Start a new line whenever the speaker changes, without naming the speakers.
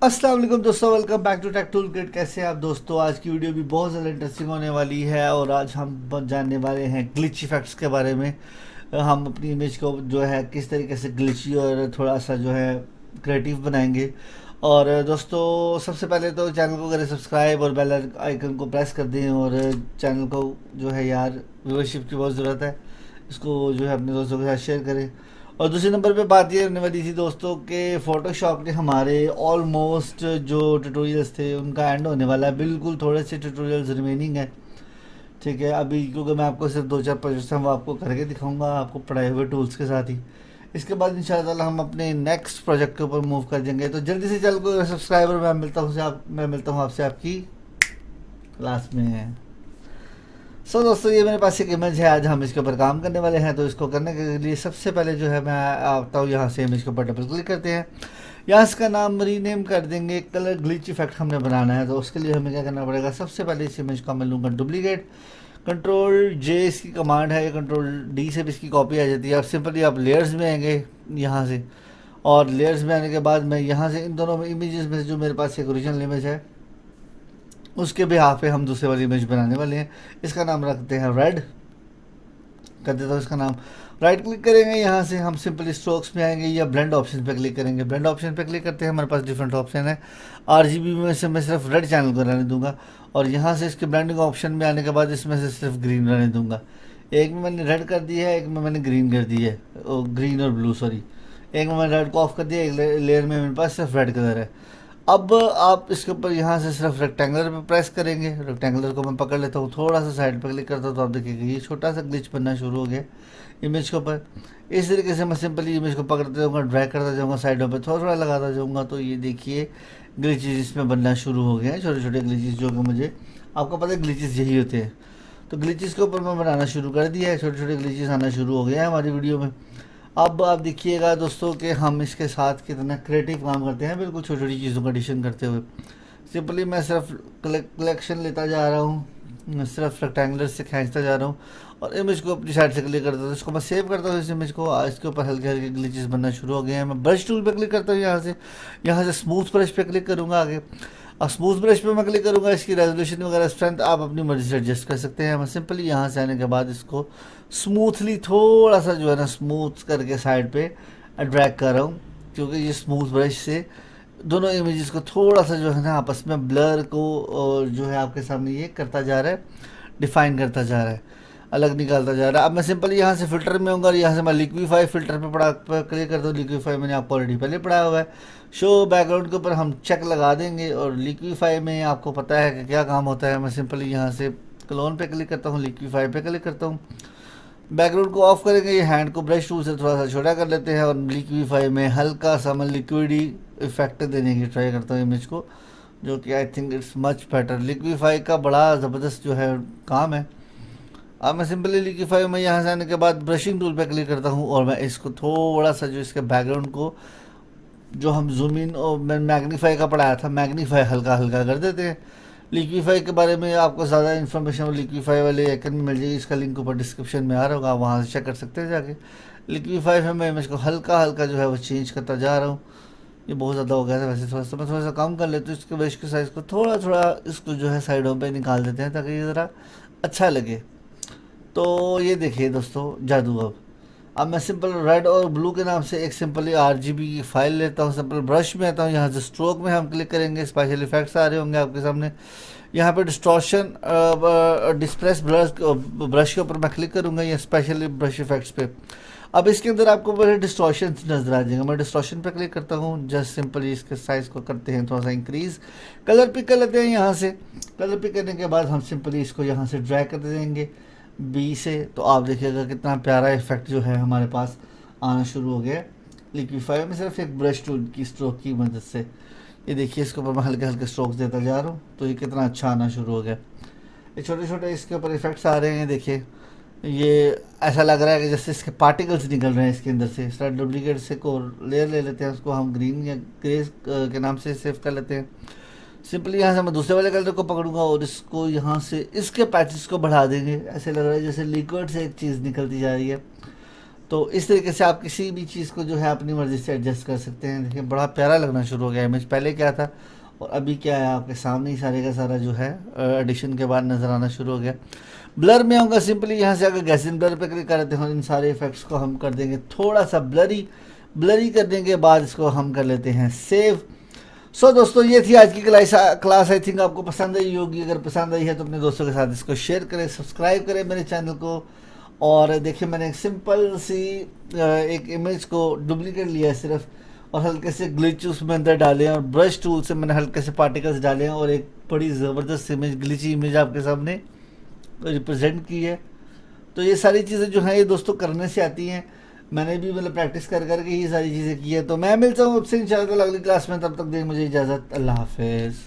अस्सलाम वालेकुम दोस्तों, welcome back to tech tool kit. कैसे हैं आप दोस्तों? आज की वीडियो भी बहुत ज़्यादा इंटरेस्टिंग होने वाली है और आज हम जानने वाले हैं ग्लिच इफेक्ट्स के बारे में। हम अपनी इमेज को जो है किस तरीके से ग्लिची और थोड़ा सा जो है क्रिएटिव बनाएंगे। और दोस्तों, सबसे पहले तो चैनल को करें सब्सक्राइब और बेल आइकन को प्रेस कर दें। और चैनल को जो है यार व्यूअरशिप की बहुत ज़रूरत है, इसको जो है अपने दोस्तों के साथ शेयर करें। और दूसरे नंबर पे बात ये होने वाली थी दोस्तों के फ़ोटोशॉप ने हमारे ऑलमोस्ट जो ट्यूटोरियल्स थे उनका एंड होने वाला है। बिल्कुल थोड़े से ट्यूटोरियल्स रिमेनिंग है, ठीक है अभी, क्योंकि मैं आपको सिर्फ 2-4 प्रोजेक्ट्स हम आपको करके दिखाऊंगा, आपको पढ़ाए हुए टूल्स के साथ ही। इसके बाद इंशाल्लाह हम अपने नेक्स्ट प्रोजेक्ट के ऊपर मूव कर जाएंगे। तो जल्दी से चल को सब्सक्राइबर मैं मिलता हूँ आपसे आपकी क्लास में। दोस्तों, ये मेरे पास एक इमेज है, आज हम इसके ऊपर काम करने वाले हैं। तो इसको करने के लिए सबसे पहले जो है मैं आता हूँ यहाँ से, इमेज के ऊपर डबल क्लिक करते हैं। यहाँ इसका नाम रीनेम कर देंगे, कलर ग्लिच इफेक्ट हमने बनाना है। तो उसके लिए हमें क्या करना पड़ेगा, सबसे पहले इस इमेज का मैं लूँगा डुप्लीकेट। कंट्रोल जे इसकी कमांड है, कंट्रोल डी से भी इसकी कॉपी आ जाती है। अब सिंपली आप लेयर्स में आएंगे यहाँ से, और लेयर्स में आने के बाद मैं यहाँ से इन दोनों इमेजेस में जो मेरे पास एक ओरिजिनल इमेज है उसके बिहाफ पे हम दूसरे वाली इमेज बनाने वाले हैं। इसका नाम रखते हैं रेड, कर देता हूँ इसका नाम। राइट क्लिक करेंगे, यहाँ से हम सिंपली स्ट्रोक्स में आएंगे या ब्लेंड ऑप्शन पे क्लिक करेंगे। ब्लेंड ऑप्शन पे क्लिक करते हैं, हमारे पास डिफरेंट ऑप्शन है। आरजीबी में से मैं सिर्फ रेड चैनल को रहने दूंगा, और यहाँ से इसके ब्लेंडिंग ऑप्शन में आने के बाद इसमें से सिर्फ ग्रीन रहने दूंगा। एक में मैंने रेड कर दी है, एक में मैंने ग्रीन कर दी है, ग्रीन और ब्लू सॉरी। एक में मैंने रेड को ऑफ कर दिया, एक लेयर में मेरे पास सिर्फ रेड कलर है। अब आप इसके ऊपर यहाँ से सिर्फ रेक्टेंगुलर पे प्रेस करेंगे। रेक्टेंगुलर को मैं पकड़ लेता हूँ, थोड़ा सा साइड पे क्लिक करता हूँ, तो आप देखिएगा ये छोटा सा ग्लिच बनना शुरू हो गया इमेज के ऊपर। इस तरीके से मैं सिंपली इमेज को पकड़ते जाऊँगा, ड्रैग करता जाऊँगा, साइडों पे थोड़ा थोड़ा लगाता जाऊँगा। तो ये देखिए ग्लिचेज इसमें बनना शुरू हो गए हैं, छोटे छोटे ग्लिचेज, जो कि मुझे आपको पता है ग्लिचेज यही होते हैं। तो ग्लिचेस के ऊपर मैं बनाना शुरू कर दिया है, छोटे छोटे ग्लिचेस आना शुरू हो गए हैं हमारी वीडियो में। अब आप देखिएगा दोस्तों कि हम इसके साथ कितना क्रिएटिव काम करते हैं, बिल्कुल छोटी छोटी चीज़ों का एडिशन करते हुए। सिंपली मैं सिर्फ कलेक्शन लेता जा रहा हूँ, सिर्फ रेक्टेंगुलर से खींचता जा रहा हूँ, और इमेज को अपनी साइड से क्लिक करता हूँ। इसको मैं सेव करता हूँ इस इमेज को। इसके ऊपर हल्के हल्के ग्लिचेस बनना शुरू हो गए हैं। मैं ब्रश टूल पे क्लिक करता हूँ, यहाँ से स्मूथ ब्रश पे क्लिक करूँगा आगे। और स्मूथ ब्रश पे मैं क्लिक करूँगा, इसकी रेजोल्यूशन वगैरह स्ट्रेंथ आप अपनी मर्जी से एडजस्ट कर सकते हैं। मैं सिंपली यहाँ से आने के बाद इसको स्मूथली थोड़ा सा जो है ना स्मूथ करके साइड पे ड्रैग कर रहा हूँ, क्योंकि ये स्मूथ ब्रश से दोनों इमेजेस को थोड़ा सा जो है ना आपस में ब्लर को और जो है आपके सामने ये करता जा रहा है, डिफाइन करता जा रहा है, अलग निकालता जा रहा है। अब मैं सिंपली यहाँ से फिल्टर में आऊँगा, यहाँ से मैं लिक्विफाई फिल्टर पे क्लिक करता हूँ। लिक्विफाई मैंने आपको ऑलरेडी पहले पढ़ाया हुआ है। शो बैकग्राउंड के ऊपर हम चेक लगा देंगे, और लिक्विफाई में आपको पता है कि क्या काम होता है। मैं सिंपली यहाँ से क्लोन पे क्लिक करता हूँ, लिक्विफाई पे क्लिक करता हूँ। बैकग्राउंड को ऑफ करेंगे, ये हैंड को ब्रश टूल से थोड़ा सा छोटा कर लेते हैं, और लिक्विफाई में हल्का सा मैं लिक्विडी इफेक्ट देने की ट्राई करता हूँ इमेज को, जो कि I think it's much better. Liquefy का बड़ा ज़बरदस्त जो है काम है। अब मैं सिंपली लिक्विफाई में यहाँ से आने के बाद ब्रशिंग टूल पे क्लिक करता हूँ, और मैं इसको थोड़ा सा जो इसके बैकग्राउंड को जो हम जूम इन और मैं मैग्नीफाई का पढ़ाया था, मैग्नीफाई हल्का हल्का कर देते हैं। लिक्विफाई के बारे में आपको ज़्यादा इन्फॉर्मेशन लिक्विफाई वाले आइकन में मिल जाएगी, इसका लिंक ऊपर डिस्क्रिप्शन में आ रहा होगा, वहाँ से चेक कर सकते हैं जाके। लिक्विफाई में मैं इमेज को हल्का हल्का जो है वो चेंज करता जा रहा हूँ। ये बहुत ज़्यादा हो गया था वैसे, थोड़ा सा मैं थोड़ा सा कम कर लेता हूँ। इसके ब्रश के साइज़ को थोड़ा थोड़ा इसको जो है साइडों पर निकाल देते हैं, ताकि ये ज़रा अच्छा लगे। तो ये देखिए दोस्तों जादू। अब मैं सिंपल रेड और ब्लू के नाम से एक सिंपली आरजीबी की फाइल लेता हूँ। सिंपल ब्रश में आता हूँ, यहाँ से स्ट्रोक में हम क्लिक करेंगे, स्पेशल इफेक्ट्स आ रहे होंगे आपके सामने। यहाँ पे डिस्टॉर्शन डिस्प्रेस ब्रश के ऊपर मैं क्लिक करूँगा, या स्पेशल ब्रश इफेक्ट्स पे। अब इसके अंदर आपको बड़े डिस्टॉर्शन नजर आ जाएंगे। मैं डिस्टॉर्शन पे क्लिक करता हूँ, जस्ट सिंपली इसके साइज़ को करते हैं थोड़ा सा इंक्रीज। कलर पिक कर लेते हैं, यहाँ से कलर पिक करने के बाद हम सिंपली इसको यहाँ से ड्रैग कर देंगे बी से। तो आप देखिएगा कितना प्यारा इफेक्ट जो है हमारे पास आना शुरू हो गया लिक्विफाई में, सिर्फ एक ब्रश टूल की स्ट्रोक की मदद से। ये देखिए इसके ऊपर मैं हल्के हल्के स्ट्रोक्स देता जा रहा हूँ, तो ये कितना अच्छा आना शुरू हो गया। ये छोटे छोटे इसके ऊपर इफेक्ट्स आ रहे हैं, देखिए ये ऐसा लग रहा है कि जैसे इसके पार्टिकल्स निकल रहे हैं इसके अंदर से। इस डुप्लीकेट से को लेयर ले लेते हैं, उसको हम ग्रीन या ग्रे के नाम से सेव कर लेते हैं। सिंपली यहाँ से मैं दूसरे वाले कलर को पकड़ूंगा, और इसको यहाँ से इसके पैचेस को बढ़ा देंगे। ऐसे लग रहा है जैसे लिक्विड से एक चीज़ निकलती जा रही है। तो इस तरीके से आप किसी भी चीज़ को जो है अपनी मर्ज़ी से एडजस्ट कर सकते हैं। देखिए बड़ा प्यारा लगना शुरू हो गया इमेज, पहले क्या था और अभी क्या है, आपके सामने ही सारे का सारा जो है एडिशन के बाद नज़र आना शुरू हो गया। ब्लर में आऊँगा, सिंपली यहाँ से अगर गैसिन ब्लर पे क्लिक करते हैं, इन सारे इफेक्ट्स को हम कर देंगे थोड़ा सा ब्लरी। ब्लरी करने के बाद इसको हम कर लेते हैं सेव। सो दोस्तों, ये थी आज की क्लास। आई थिंक आपको पसंद आई होगी। अगर पसंद आई है तो अपने दोस्तों के साथ इसको शेयर करें, सब्सक्राइब करें मेरे चैनल को। और देखिए मैंने एक सिंपल सी एक इमेज को डुप्लीकेट लिया है सिर्फ, और हल्के से ग्लिच उसमें अंदर डाले हैं, और ब्रश टूल से मैंने हल्के से पार्टिकल्स डाले हैं, और एक बड़ी ज़बरदस्त इमेज, ग्लिची इमेज आपके सामने रिप्रेजेंट की है। तो ये सारी चीज़ें जो हैं ये दोस्तों करने से आती हैं। मैंने भी मतलब प्रैक्टिस कर करके ये सारी चीज़ें की है। तो मैं मिलता हूँ आपसे इंशाल्लाह अगली क्लास में, तब तक दें मुझे इजाज़त। अल्लाह हाफिज़।